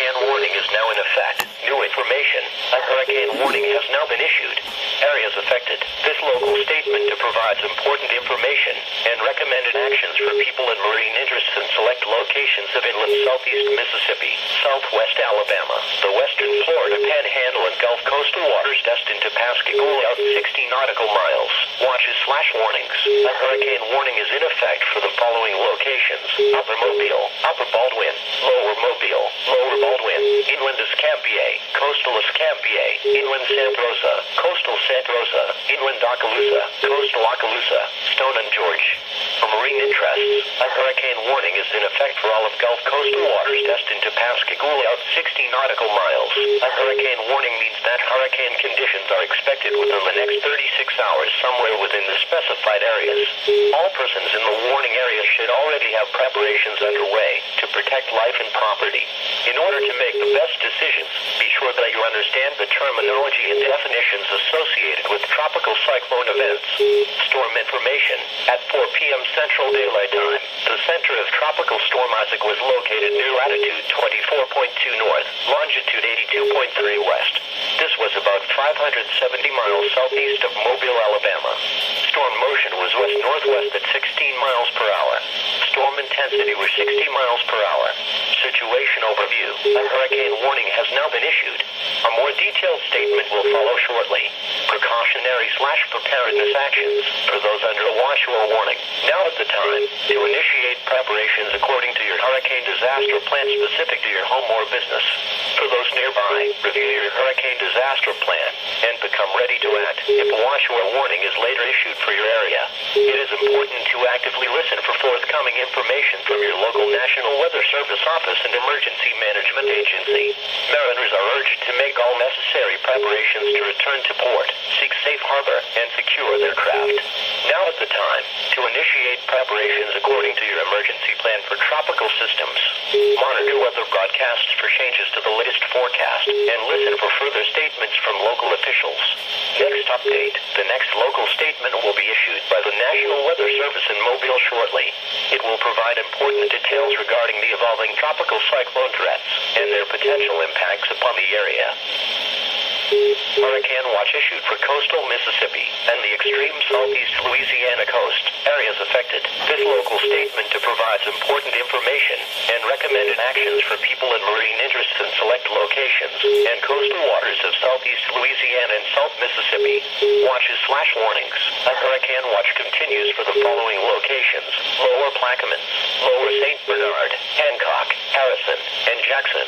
hurricane warning is now in effect. New information. A hurricane warning has now been issued. Areas affected. This local statement provides important information and recommended actions for people in marine interests in select locations of inland southeast Mississippi, southwest Alabama, the western Florida Panhandle and Gulf coastal waters destined to Pascagoula out 60 nautical miles. Watches/warnings. A hurricane warning is in effect for the following locations: Upper Mobile, Upper Baldwin, Lower Mobile, Lower Baldwin, Inland Escambia, Coastal Escambia, Inland Santa Rosa, Coastal Santa Rosa, Inland Okaloosa, Coastal Okaloosa, Stone and George. For marine interests, a hurricane warning is in effect for all of Gulf coastal waters destined to Pascagoula out 60 nautical miles. A hurricane warning means that hurricane conditions are expected within the next 36 hours somewhere within the specified areas. All persons in the warning area should already have preparations underway to protect life and property. In order to make the best decisions, be sure that you understand the terminology and definitions associated with tropical cyclone events. Storm information. At 4 p.m. Central Daylight Time, the center of Tropical Storm Isaac was located near latitude 24.2 north, longitude 82.3 west. This was about 570 miles southeast of Mobile, Alabama. Storm motion was west-northwest at 16 miles per hour. Storm intensity was 60 miles per hour. Situation overview. A hurricane warning has now been issued. A more detailed statement will follow shortly. Precautionary/preparedness actions for those under a watch or warning. Now is the time to initiate preparations according to your hurricane disaster plan specific to your home or business. For those nearby, review your hurricane disaster plan and become ready to act if a watch or warning is later issued for your area. It is important to actively listen for forthcoming information from your local National Weather Service office and emergency management agency. Mariners are urged to make all necessary preparations to return to port, seek safe harbor, and secure their craft. Now is the time to initiate preparations according to your emergency plan for tropical systems. Monitor weather broadcasts for changes to the latest forecast and listen for further statements from local officials. Next update. The next local statement will be issued by the National Weather Service in Mobile shortly. It will provide important details regarding the evolving tropical cyclone threats and their potential impacts upon the area. Hurricane watch issued for coastal Mississippi and the extreme southeast Louisiana coast. Areas affected. This local statement provides important information and recommended actions for people in marine interests in select locations and coastal waters of southeast Louisiana and South Mississippi. Watches/warnings. A hurricane watch continues for the following locations: Lower Plaquemines, Lower St. Bernard, Hancock, Harrison, and Jackson.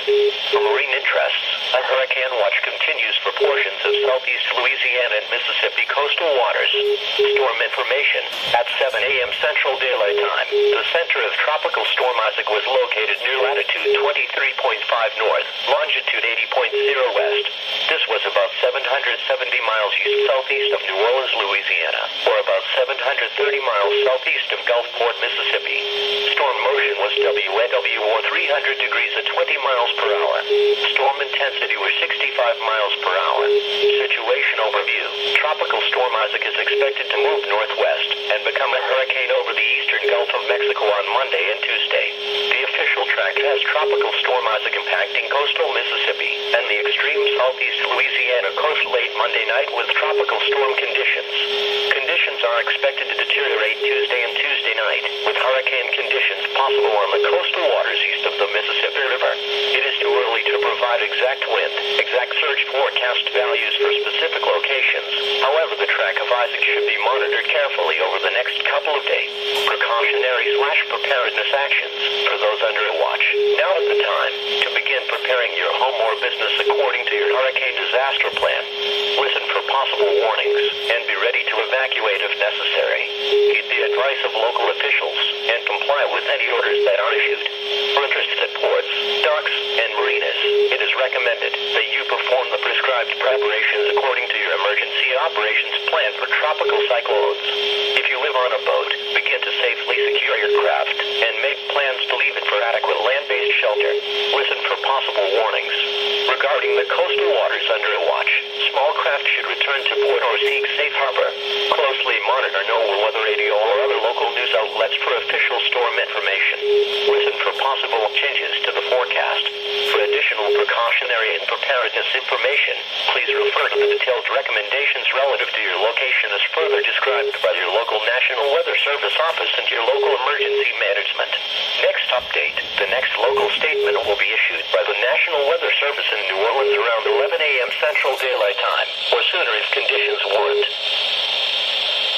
For marine interests, a hurricane watch continues for portions of southeast Louisiana and Mississippi coastal waters. Storm information. At 7 a.m. Central Daylight Time, the center of Tropical Storm Isaac was located near latitude 23.5 north, longitude 80.0 west. This was about 770 miles east-southeast of New Orleans, Louisiana, or about 730 miles southeast of Gulfport, Mississippi. Storm motion was WNW or 300 degrees at 20 miles per hour. Storm intensity was 65 miles per hour. Situation overview. Tropical Storm Isaac is expected to move northwest and become a hurricane over the eastern Gulf of Mexico on Monday and Tuesday. The official track has Tropical Storm Isaac impacting coastal Mississippi and the extreme southeast Louisiana coast late Monday night with tropical storm conditions. Conditions are expected to deteriorate Tuesday and Tuesday night, with hurricane conditions possible on the coastal waters east of the Mississippi River. It is too early to provide exact wind, exact surge forecast values for specific locations. However, the track of Isaac should be monitored carefully over the next couple of days. Precautionary/preparedness actions for those under a watch. Now is the time to begin preparing your home or business according to your hurricane disaster plan. Listen for possible warnings and be ready to evacuate if necessary. Heed the advice of local officials and comply with any orders that are issued. For interests at ports, docks, and marinas, it is recommended that you perform the prescribed preparations according to your emergency operations plan for tropical cyclones. If you live on a boat, begin to safely secure your craft and make plans to leave it for adequate land-based shelter. Listen for possible warnings. Regarding the coastal waters under a watch, small craft should return to port or seek safe harbor. Closely monitor NOAA weather radio or other local news outlets for official storm information. Listen for possible changes to the forecast. For additional precautionary and preparedness information, please refer to the detailed recommendations relative to your location as further described by your local National Weather Service office and your local emergency management. Next update. The next local statement will be issued by the National Weather Service in New Orleans around 11 a.m. Central Daylight Time, or sooner if conditions warrant.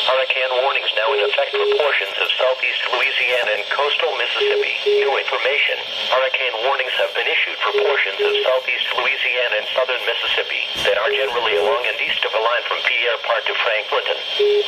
Hurricane warnings now in effect for portions of southeast Louisiana and coastal Mississippi. New information. Hurricane warnings have been issued for portions of southeast Louisiana and southern Mississippi that are generally along and east of a line from Pierre Part to Franklinton.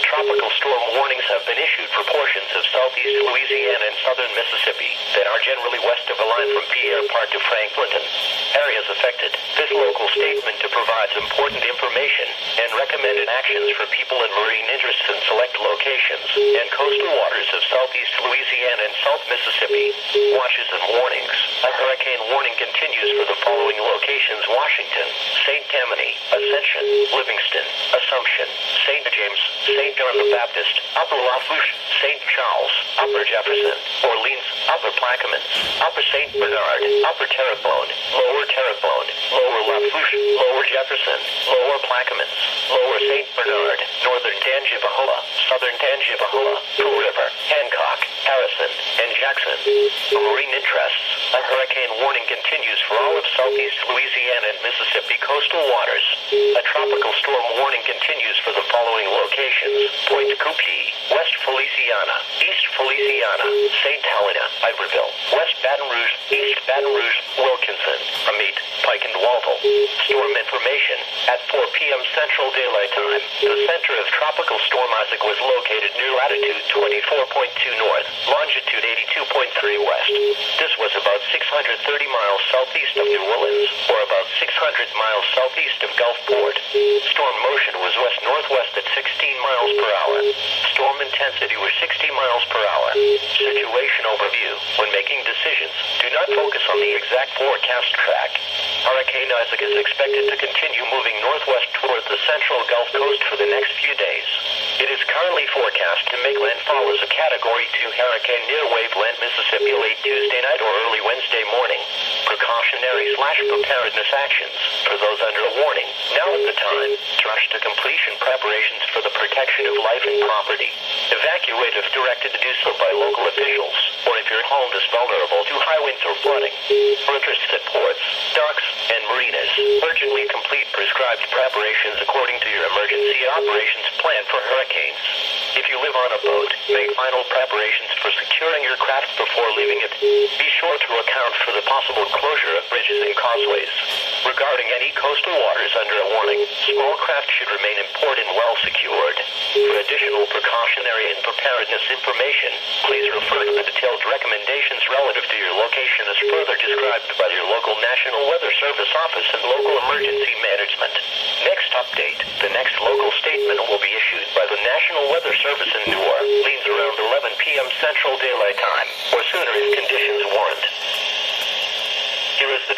Tropical storm warnings have been issued for portions of southeast Louisiana and southern Mississippi that are generally west of a line from Pierre Part to Franklinton. Areas affected. This local statement provides important information and recommended actions for people in marine interests in select locations and coastal waters of southeast Louisiana and South Mississippi. Watches and warnings. A hurricane warning continues for the following locations: Washington, St. Tammany, Ascension, Livingston, Assumption, St. James, St. John the Baptist, Upper Lafourche, St. Charles, Upper Jefferson, Orlenes, Upper Plaquemines, Upper St. Bernard, Upper Terrebonne, Lower Terrebonne, Lower Lafourche, Lower Jefferson, Lower Plaquemines, Lower St. Bernard, Northern Tangipahoa, Southern Tangipahoa, Pearl River, Hancock, Harrison, and Jackson. For marine interests, a hurricane warning continues for all of southeast Louisiana and Mississippi coastal waters. A tropical storm warning continues for the following locations: Point Coupee, West Feliciana, East Feliciana, St. Helena, Iberville, West Baton Rouge, East Baton Rouge, Wilkinson, Amite, Pike and Walthall. Storm information. At 4 p.m. Central Daylight Time, the center of Tropical Storm Isaac was located near latitude 24.2 north, longitude 82.3 west. This was about 630 miles southeast of New Orleans, or about 600 miles southeast of Gulfport. Storm motion was west-northwest at 16 miles per hour. Storm intensity was 60 miles per hour. Situation overview. When making decisions, do not focus on the exact forecast track. Hurricane Isaac is expected to continue moving northwest toward the central Gulf Coast for the next few days. It is currently forecast to make landfall as a Category 2 hurricane near Waveland, Mississippi late Tuesday night or early Wednesday morning. Precautionary/preparedness actions for those under a warning. Now is the time to rush to completion preparations for the protection of life and property. Evacuate if directed to do so by local officials, or if your home is vulnerable to high winds or flooding. For interests at ports, docks, and marinas, urgently complete prescribed preparations according to your emergency operations plan for hurricanes. If you live on a boat, make final preparations for securing your craft before leaving it. Be sure to account for the possible closure of bridges and causeways. Regarding any coastal waters under a warning, small craft should remain in port and well secured. For additional precautionary and preparedness information, please refer to the detailed recommendations relative to your location as further described by your local National Weather Service office and local emergency management. Next update. The next local statement will be issued by the National Weather Service in New Orleans around 11 p.m. Central Daylight Time, or sooner if conditions warrant. Here is the